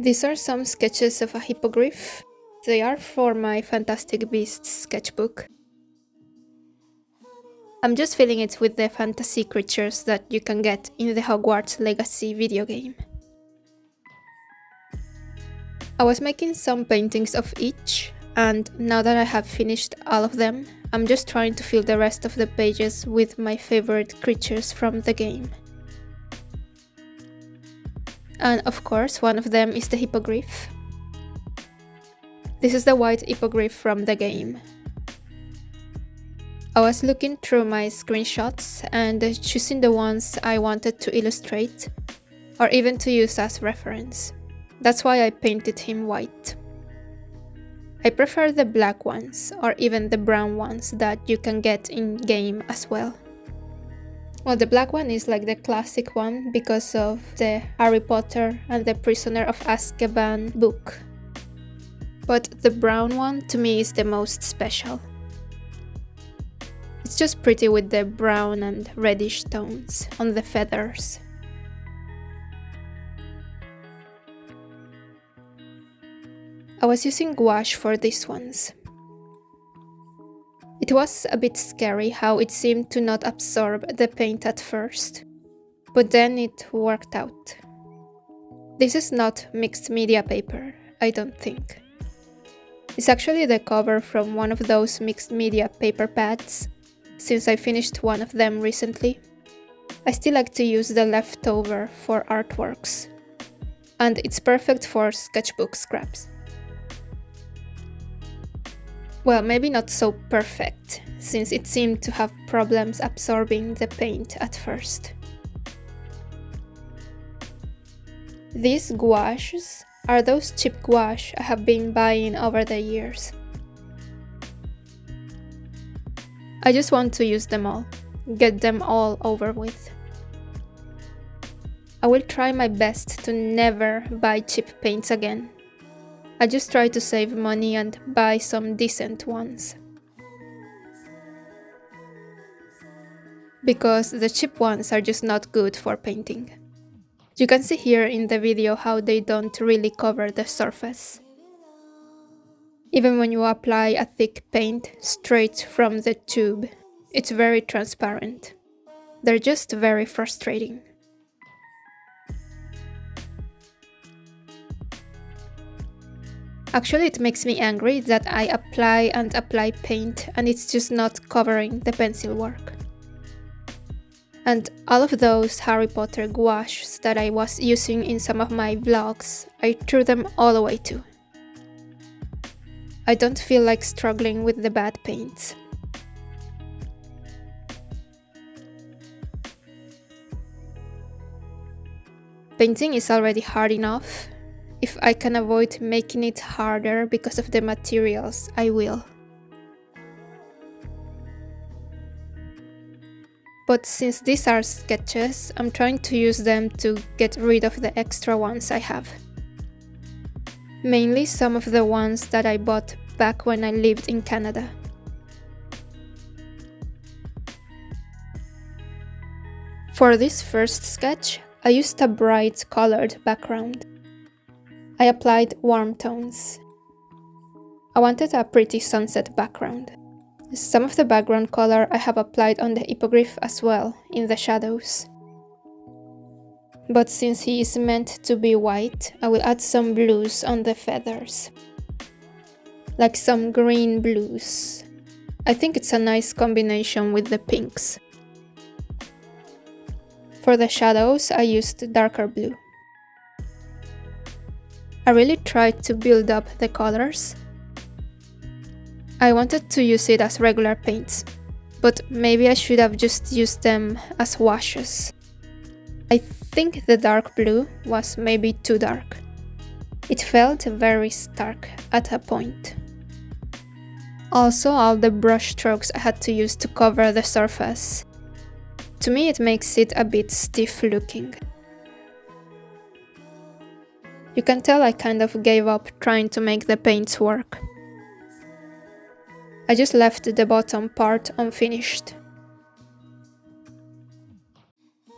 These are some sketches of a hippogryph. They are for my Fantastic Beasts sketchbook. I'm just filling it with the fantasy creatures that you can get in the Hogwarts Legacy video game. I was making some paintings of each, and now that I have finished all of them, I'm just trying to fill the rest of the pages with my favorite creatures from the game. And of course, one of them is the hippogryph. This is the white hippogryph from the game. I was looking through my screenshots and choosing the ones I wanted to illustrate, or even to use as reference. That's why I painted him white. I prefer the black ones, or even the brown ones that you can get in-game as well. Well, the black one is like the classic one because of the Harry Potter and the Prisoner of Azkaban book. But the brown one to me is the most special. It's just pretty with the brown and reddish tones on the feathers. I was using gouache for these ones. It was a bit scary how it seemed to not absorb the paint at first, but then it worked out. This is not mixed media paper, I don't think. It's actually the cover from one of those mixed media paper pads, since I finished one of them recently. I still like to use the leftover for artworks, and it's perfect for sketchbook scraps. Well, maybe not so perfect, since it seemed to have problems absorbing the paint at first. These gouaches are those cheap gouache I have been buying over the years. I just want to use them all, get them all over with. I will try my best to never buy cheap paints again. I just try to save money and buy some decent ones. Because the cheap ones are just not good for painting. You can see here in the video how they don't really cover the surface. Even when you apply a thick paint straight from the tube, it's very transparent. They're just very frustrating. Actually, it makes me angry that I apply and apply paint and it's just not covering the pencil work. And all of those Harry Potter gouaches that I was using in some of my vlogs, I threw them all away too. I don't feel like struggling with the bad paints. Painting is already hard enough. If I can avoid making it harder because of the materials, I will. But since these are sketches, I'm trying to use them to get rid of the extra ones I have. Mainly some of the ones that I bought back when I lived in Canada. For this first sketch, I used a bright colored background. I applied warm tones. I wanted a pretty sunset background. Some of the background color I have applied on the hippogryph as well, in the shadows. But since he is meant to be white, I will add some blues on the feathers. Like some green blues. I think it's a nice combination with the pinks. For the shadows, I used darker blue. I really tried to build up the colors. I wanted to use it as regular paints, but maybe I should have just used them as washes. I think the dark blue was maybe too dark. It felt very stark at a point. Also, all the brush strokes I had to use to cover the surface. To me, it makes it a bit stiff looking. You can tell I kind of gave up trying to make the paints work. I just left the bottom part unfinished.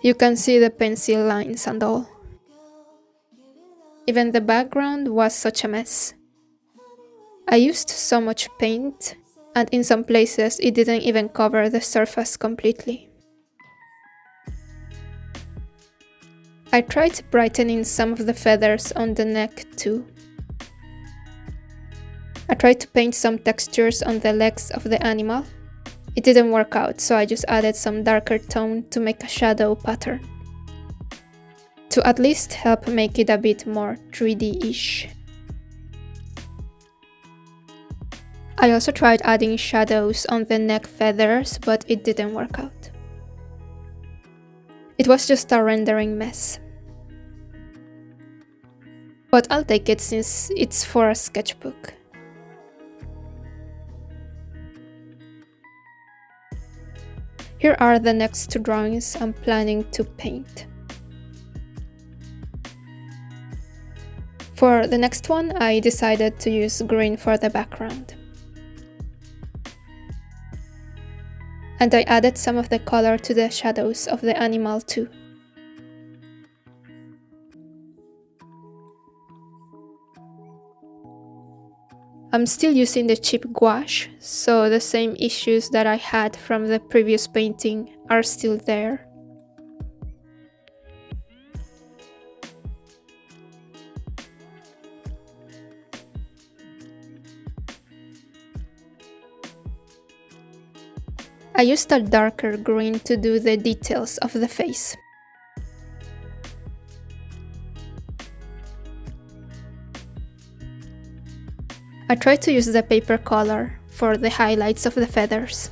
You can see the pencil lines and all. Even the background was such a mess. I used so much paint, and in some places it didn't even cover the surface completely. I tried brightening some of the feathers on the neck too. I tried to paint some textures on the legs of the animal. It didn't work out, so I just added some darker tone to make a shadow pattern, to at least help make it a bit more 3D-ish. I also tried adding shadows on the neck feathers, but it didn't work out. It was just a rendering mess. But I'll take it since it's for a sketchbook. Here are the next two drawings I'm planning to paint. For the next one, I decided to use green for the background. And I added some of the color to the shadows of the animal too. I'm still using the cheap gouache, so the same issues that I had from the previous painting are still there. I used a darker green to do the details of the face. I tried to use the paper color for the highlights of the feathers.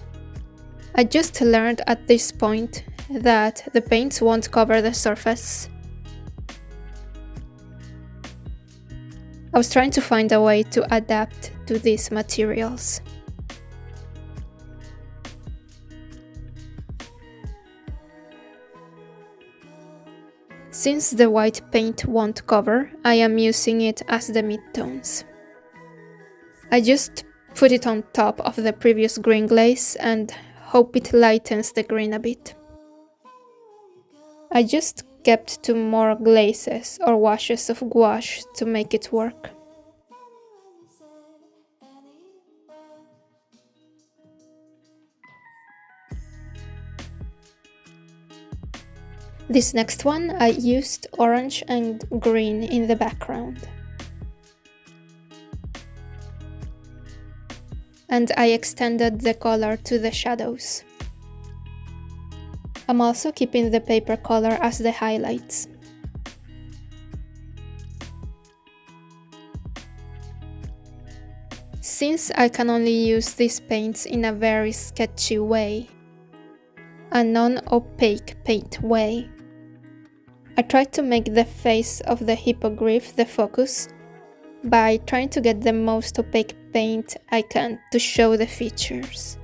I just learned at this point that the paints won't cover the surface. I was trying to find a way to adapt to these materials. Since the white paint won't cover, I am using it as the midtones. I just put it on top of the previous green glaze and hope it lightens the green a bit. I just kept 2 more glazes or washes of gouache to make it work. This next one, I used orange and green in the background. And I extended the color to the shadows. I'm also keeping the paper color as the highlights. Since I can only use these paints in a very sketchy way, a non-opaque paint way, I tried to make the face of the hippogryph the focus by trying to get the most opaque paint I can to show the features.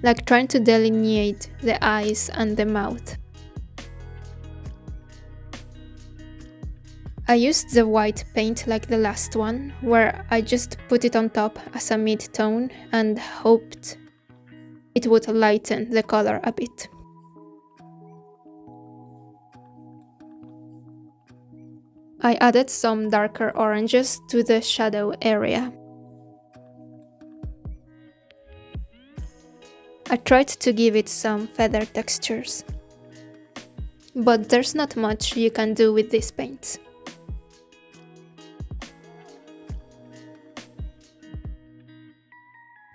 Like trying to delineate the eyes and the mouth. I used the white paint like the last one, where I just put it on top as a mid-tone and hoped it would lighten the color a bit. I added some darker oranges to the shadow area. I tried to give it some feather textures, but there's not much you can do with these paints.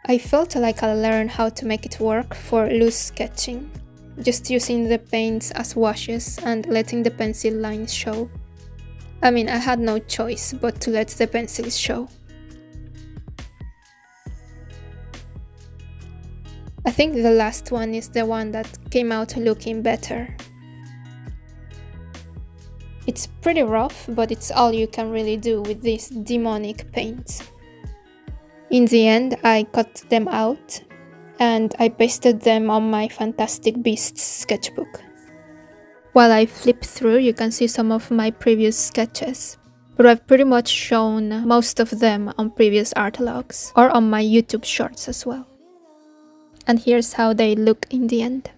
I felt like I learned how to make it work for loose sketching, just using the paints as washes and letting the pencil lines show. I mean, I had no choice but to let the pencils show. I think the last one is the one that came out looking better. It's pretty rough, but it's all you can really do with these demonic paints. In the end, I cut them out and I pasted them on my Fantastic Beasts sketchbook. While I flip through, you can see some of my previous sketches, but I've pretty much shown most of them on previous art logs or on my YouTube shorts as well. And here's how they look in the end.